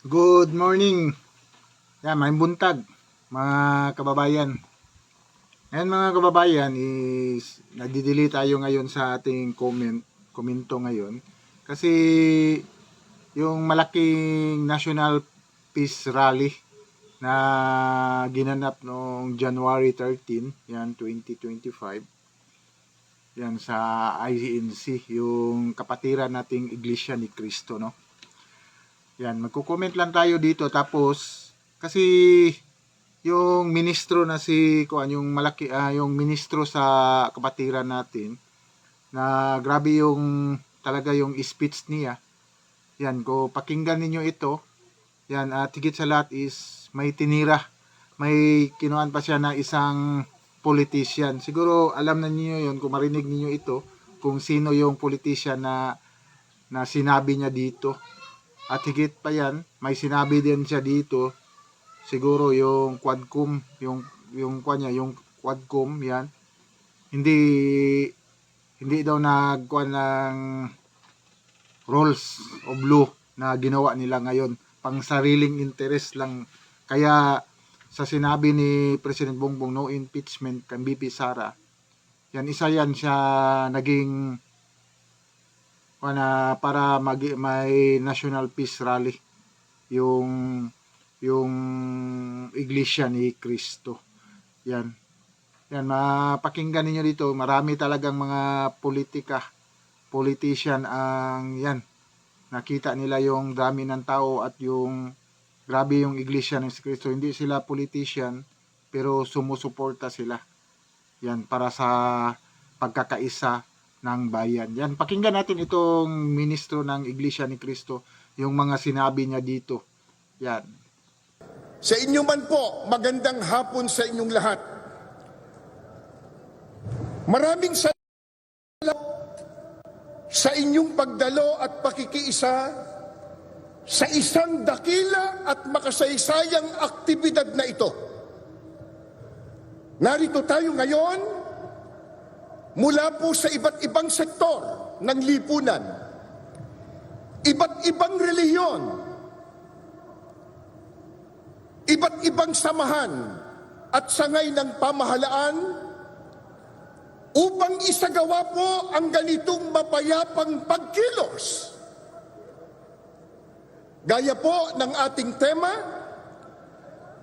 Good morning. May buntag, mga kababayan. Ngayon mga kababayan, nagdidili tayo ngayon sa ating komento ngayon. Kasi yung malaking National Peace Rally na ginanap noong January 13, 2025. Yan sa INC, yung kapatiran nating Iglesia ni Cristo, no? Yan, magko-comment lang tayo dito tapos kasi yung ministro na yung ministro sa kapatiran natin na grabe yung talaga yung speech niya. Yan, ko pakinggan ninyo ito. Yan, at higit sa lahat is may kinuhan pa siya na isang politician. Siguro alam na niyo yun kung marinig niyo ito kung sino yung politician na sinabi niya dito. At higit pa yan, may sinabi din siya dito, siguro yung Quadcom, yung Quadcom, yan, hindi daw nagkuha ng rules of law na ginawa nila ngayon, pang sariling interest lang. Kaya sa sinabi ni President Bongbong, no impeachment kan BP Sara, yan, isa yan siya naging para may National Peace Rally yung Iglesia ni Cristo. Yan, mapakinggan niyo dito, marami talagang mga politician ang yan, nakita nila yung dami ng tao at yung grabe yung Iglesia ni Cristo. Hindi sila politician pero sumusuporta sila yan para sa pagkakaisa ng bayan. Yan, pakinggan natin itong ministro ng Iglesia ni Cristo, yung mga sinabi niya dito. Yan. Sa inyo man po, magandang hapon sa inyong lahat. Maraming salamat sa inyong pagdalo at pakikiisa sa isang dakila at makasaysayang aktibidad na ito. Narito tayo ngayon mula po sa iba't ibang sektor ng lipunan, iba't ibang relihiyon, iba't ibang samahan at sangay ng pamahalaan upang isagawa po ang ganitong mapayapang pagkilos. Gaya po ng ating tema,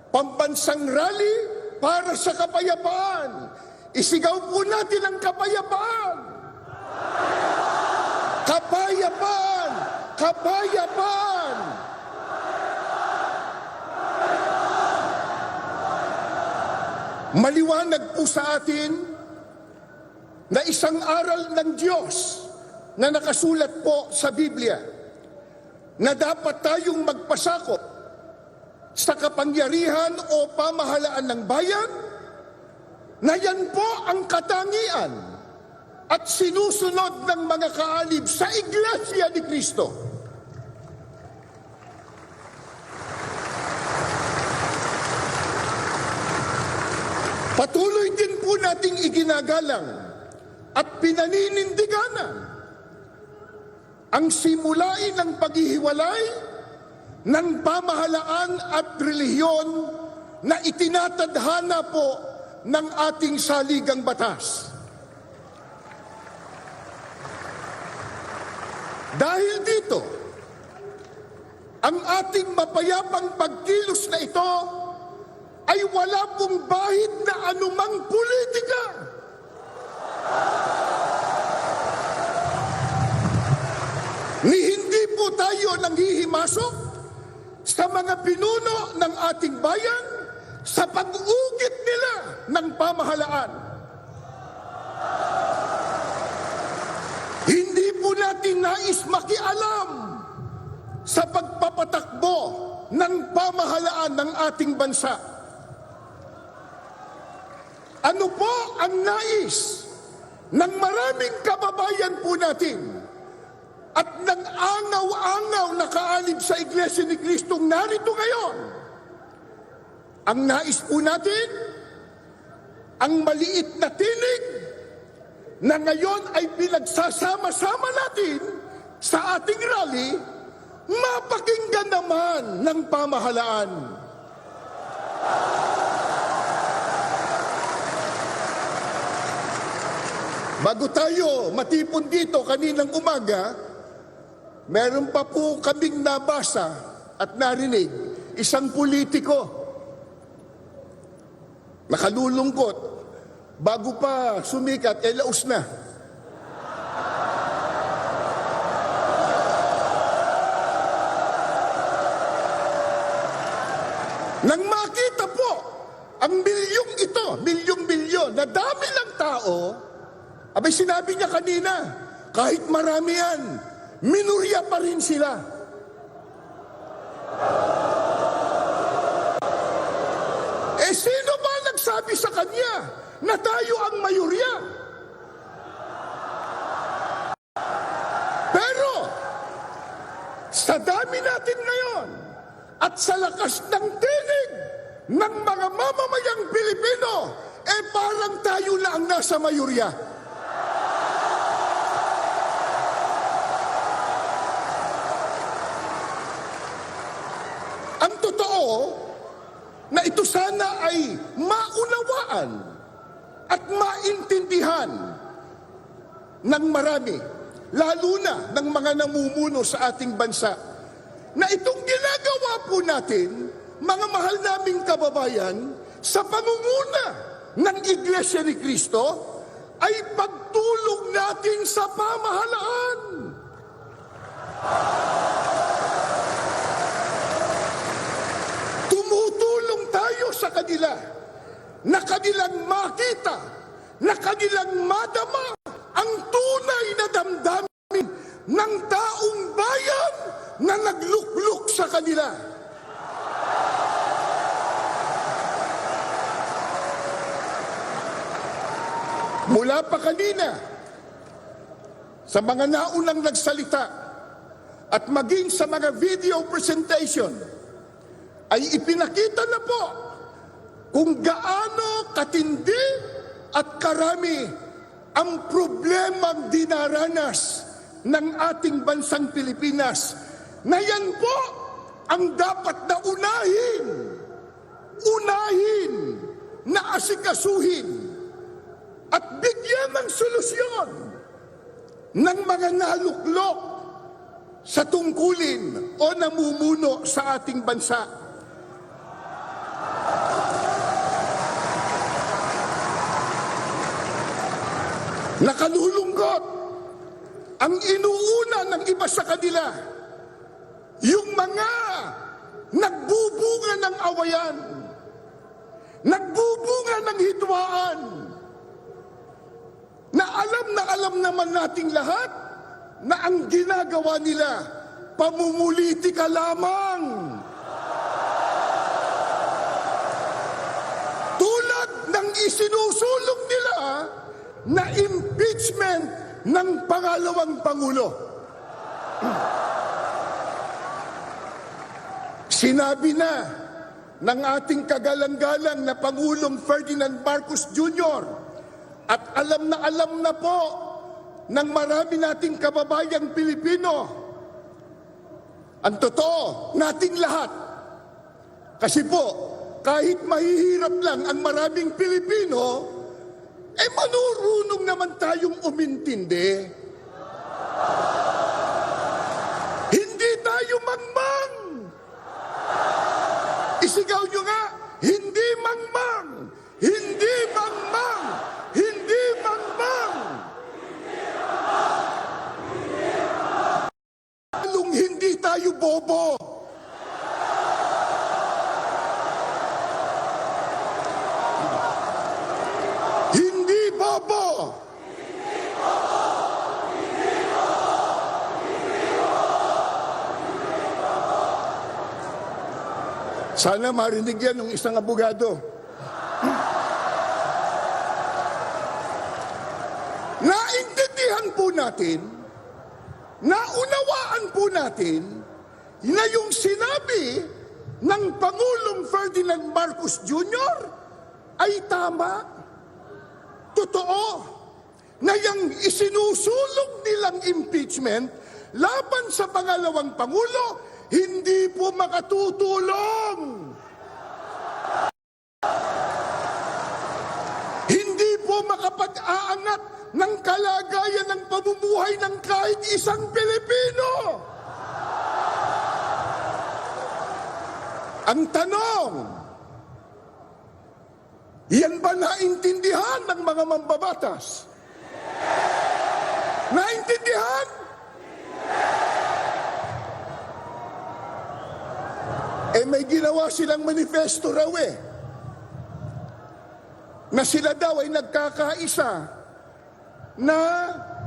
Pambansang Rally para sa Kapayapaan. Isigaw po natin ang kapayapaan. Kapayapaan! Kapayapaan! Maliwanag po sa atin na isang aral ng Diyos na nakasulat po sa Biblia na dapat tayong magpasakop sa kapangyarihan o pamahalaan ng bayan, na yan po ang katangian at sinusunod ng mga kaalib sa Iglesia ni Cristo. Patuloy din po nating iginagalang at pinaninindiganan ang simulain ng paghihiwalay ng pamahalaan at relihiyon na itinatadhana po ng ating saligang batas. Dahil dito, ang ating mapayapang pagkilos na ito ay wala pong bahid na anumang politika. Ni hindi po tayo nanghihimasok sa mga pinuno ng ating bayan sa pag-ugit nila ng pamahalaan. Hindi po natin nais makialam sa pagpapatakbo ng pamahalaan ng ating bansa. Ano po ang nais ng maraming kababayan po natin at ng angaw-angaw na kaalib sa Iglesia ni Cristo narito ngayon? Ang nais po natin, ang maliit na tinig na ngayon ay pinagsasama-sama natin sa ating rally, mapakinggan na laman ng pamahalaan. Bago tayo matipon dito kaninang umaga, meron pa po kaming nabasa at narinig isang politiko. Nakalulungkot, bago pa sumikat, laos na. Nang makita po ang milyong ito, milyong-milyon, na dami ng tao, abay sinabi niya kanina, kahit marami yan, minurya pa rin sila. Sino ba nagsabi sa kanya na tayo ang mayorya? Pero, sa dami natin ngayon, at sa lakas ng tinig ng mga mamamayang Pilipino, parang tayo na ang nasa mayorya. Ang totoo, na ito sana ay maunawaan at maintindihan ng marami, lalo na ng mga namumuno sa ating bansa, na itong ginagawa po natin, mga mahal naming kababayan, sa pangunguna ng Iglesia ni Cristo, ay pagtulong natin sa pamahalaan. Tumutulong tayo sa kanila, na kanilang makita, na kanilang madama ang tunay na damdamin ng taong bayan na naglukluk sa kanila. Mula pa kanina, sa mga naunang nagsalita at maging sa mga video presentation, ay ipinakita na po kung gaano katindi at karami ang problemang dinaranas ng ating bansang Pilipinas, na yan po ang dapat na unahin na asikasuhin at bigyan ng solusyon ng mga naluklok sa tungkulin o namumuno sa ating bansa. Nakalulungkot ang inuuna ng iba sa kanila, yung mga nagbubunga ng awayan, nagbubunga ng hidwaan, na alam naman nating lahat na ang ginagawa nila, pamumulitika lamang. Tulad ng isinusulong nila na impeachment ng pangalawang Pangulo. Sinabi na ng ating kagalang-galang na Pangulong Ferdinand Marcos Jr., at alam na po ng marami nating kababayang Pilipino, ang totoo nating lahat. Kasi po, kahit mahihirap lang ang maraming Pilipino, manurunong naman tayong umintindi. Hindi tayo mangmang. Isigaw nyo nga, hindi mangmang, hindi mangmang, hindi mangmang. Lalong hindi tayo bobo. Hindi bobo. Sana marinig yan ng isang abogado. Naintindihan po natin, naunawaan po natin, na yung sinabi ng Pangulong Ferdinand Marcos Jr. ay tama. Totoo na yung isinusulong nilang impeachment laban sa pangalawang Pangulo, hindi po makatutulong. Hindi po makapag-aangat ng kalagayan ng pamumuhay ng kahit isang Pilipino. Ang tanong, yan ba naintindihan ng mga mambabatas? Naintindihan? May ginawa silang manifesto raw na sila daw ay nagkakaisa na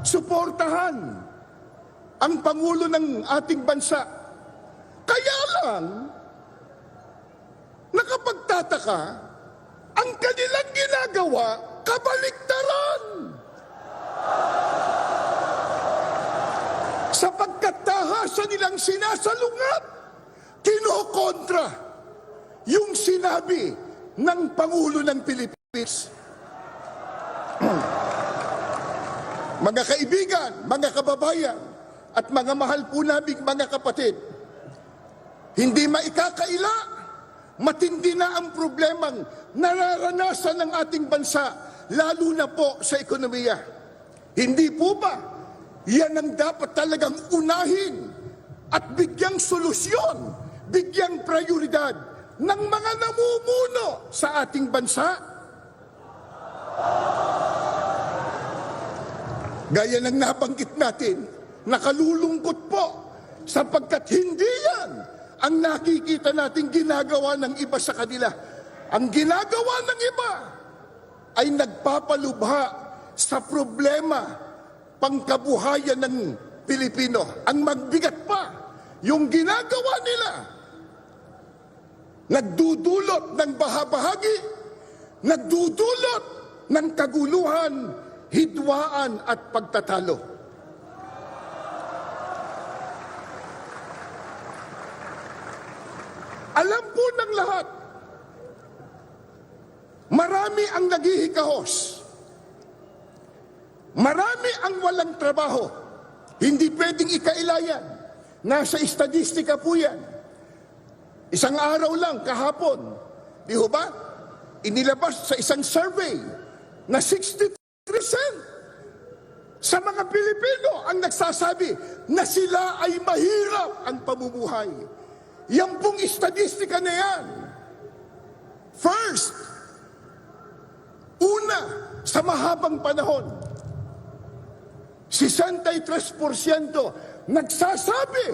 suportahan ang Pangulo ng ating bansa. Kaya lang, nakapagtataka, ang kanilang ginagawa, kabaliktaran. Sapagkat tahasan nilang sinasalungat, kinokontra yung sinabi ng Pangulo ng Pilipinas. Mga kaibigan, mga kababayan, at mga mahal po naming mga kapatid, hindi maikakaila, matindi na ang problemang nararanasan ng ating bansa, lalo na po sa ekonomiya. Hindi po ba yan ang dapat talagang unahin at bigyang solusyon, bigyang prioridad ng mga namumuno sa ating bansa? Gaya ng nabanggit natin, nakalulungkot po sapagkat hindi yan ang nakikita nating ginagawa ng iba sa kanila. Ang ginagawa ng iba ay nagpapalubha sa problema pangkabuhayan ng Pilipino. Ang magbigat pa, yung ginagawa nila, nagdudulot ng bahabahagi, nagdudulot ng kaguluhan, hidwaan at pagtatalo. Alam po ng lahat, marami ang naghihikahos. Marami ang walang trabaho. Hindi pwedeng ikailayan. Nasa estadistika po yan. Isang araw lang, kahapon, di ho ba? Inilabas sa isang survey na 60% sa mga Pilipino ang nagsasabi na sila ay mahirap ang pamumuhay. Yan pong estadistika na yan. First, una, sa mahabang panahon, 63% nagsasabi,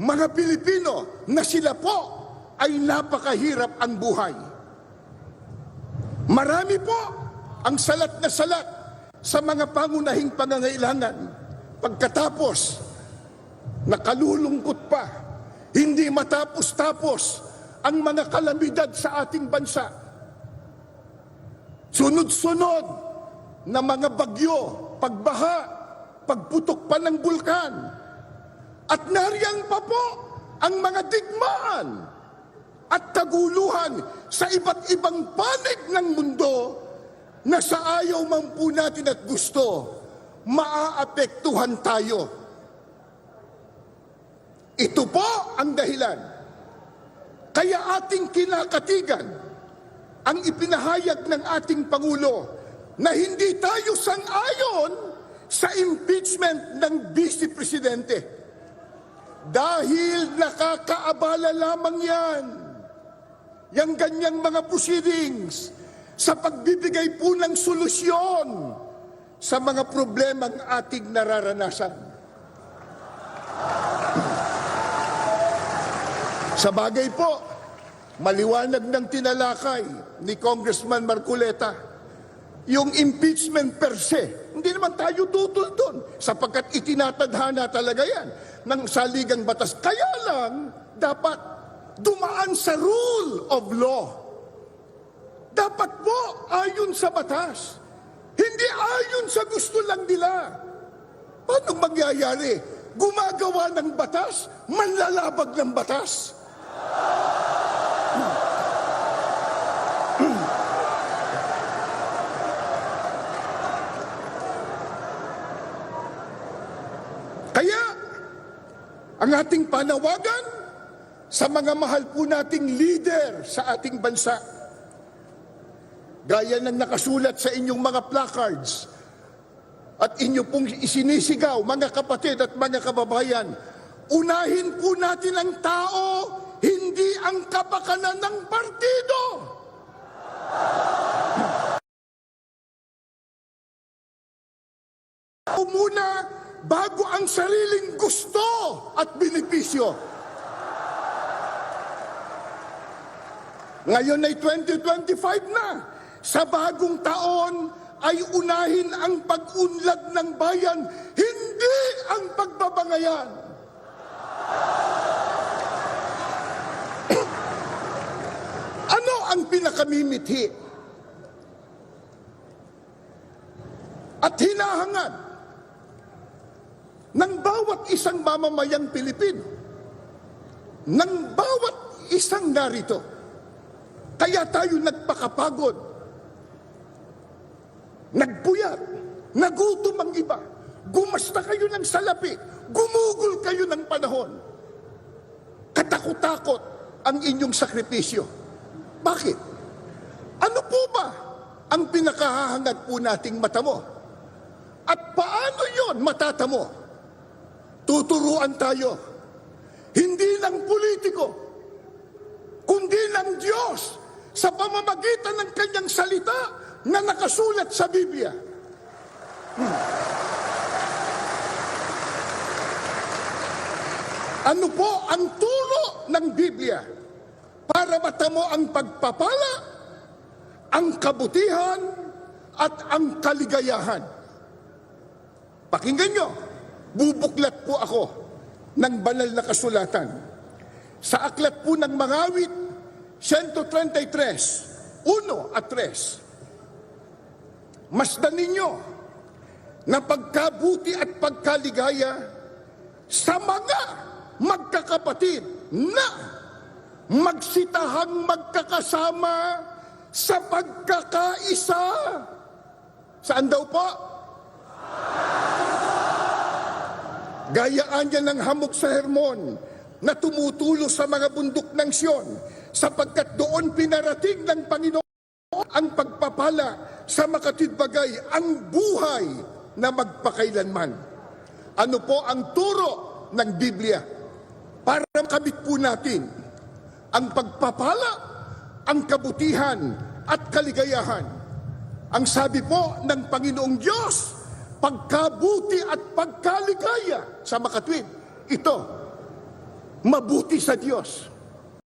mga Pilipino, na sila po ay napakahirap ang buhay. Marami po ang salat na salat sa mga pangunahing pangangailangan. Pagkatapos, nakalulungkot pa, hindi matapos-tapos ang mga kalamidad sa ating bansa. Sunod-sunod na mga bagyo, pagbaha, pagputok pa ng bulkan. At nariyan pa po ang mga digmaan at kaguluhan sa iba't ibang panig ng mundo na sa ayaw man po natin at gusto, maaapektuhan tayo. Ito po ang dahilan. Kaya ating kinakatigan ang ipinahayag ng ating Pangulo na hindi tayo sang-ayon sa impeachment ng Vice Presidente. Dahil nakakaabala lamang yan, yung ganyang mga proceedings, sa pagbibigay po ng solusyon sa mga problemang ating nararanasan. Sa bagay po, maliwanag ng tinalakay ni Congressman Marcoleta, yung impeachment per se, hindi naman tayo tutol doon sapagkat itinatadhana talaga yan ng saligang batas. Kaya lang, dapat dumaan sa rule of law. Dapat po ayon sa batas. Hindi ayon sa gusto lang nila. Paano mangyayari? Gumagawa ng batas, manlalabag ng batas. Kaya, ang ating panawagan, sa mga mahal po nating leader sa ating bansa. Gaya ng nakasulat sa inyong mga placards at inyo pong isinisigaw, mga kapatid at mga kababayan, unahin po natin ang tao, hindi ang kapakanan ng partido. Muna bago ang sariling gusto at benepisyo. Ngayon ay 2025 na. Sa bagong taon ay unahin ang pag-unlad ng bayan, hindi ang pagbabangayan. Ano ang pinakamimithi at hinahangad ng bawat isang mamamayang Pilipino, ng bawat isang narito? Kaya tayo nagpakapagod, nagpuyat, nagutom ang iba, gumasta kayo ng salapi, gumugol kayo ng panahon. Katakot-takot ang inyong sakripisyo. Bakit? Ano po ba ang pinakahahangad po nating matamo? At paano yon matatamo? Tuturuan tayo, hindi ng politiko, kundi ng Diyos sa pamamagitan ng kanyang salita na nakasulat sa Biblia. Ano po ang turo ng Biblia para matamo ang pagpapala, ang kabutihan, at ang kaligayahan? Pakinggan nyo, bubuklat po ako ng banal na kasulatan. Sa aklat po ng Mangawit, 133, 1 at 3. Masdan ninyo na pagkabuti at pagkaligaya sa mga magkakapatid na magsitahang magkakasama sa pagkakaisa. Saan daw po? Gayaan niya ng hamog sa Hermon na tumutulo sa mga bundok ng Sion, sapagkat doon pinarating ng Panginoon ang pagpapala sa makatwidbagay, ang buhay na magpakailanman. Ano po ang turo ng Biblia para makamit po natin ang pagpapala, ang kabutihan at kaligayahan? Ang sabi po ng Panginoong Diyos, pagkabuti at pagkaligaya sa makatwid, ito, mabuti sa Diyos.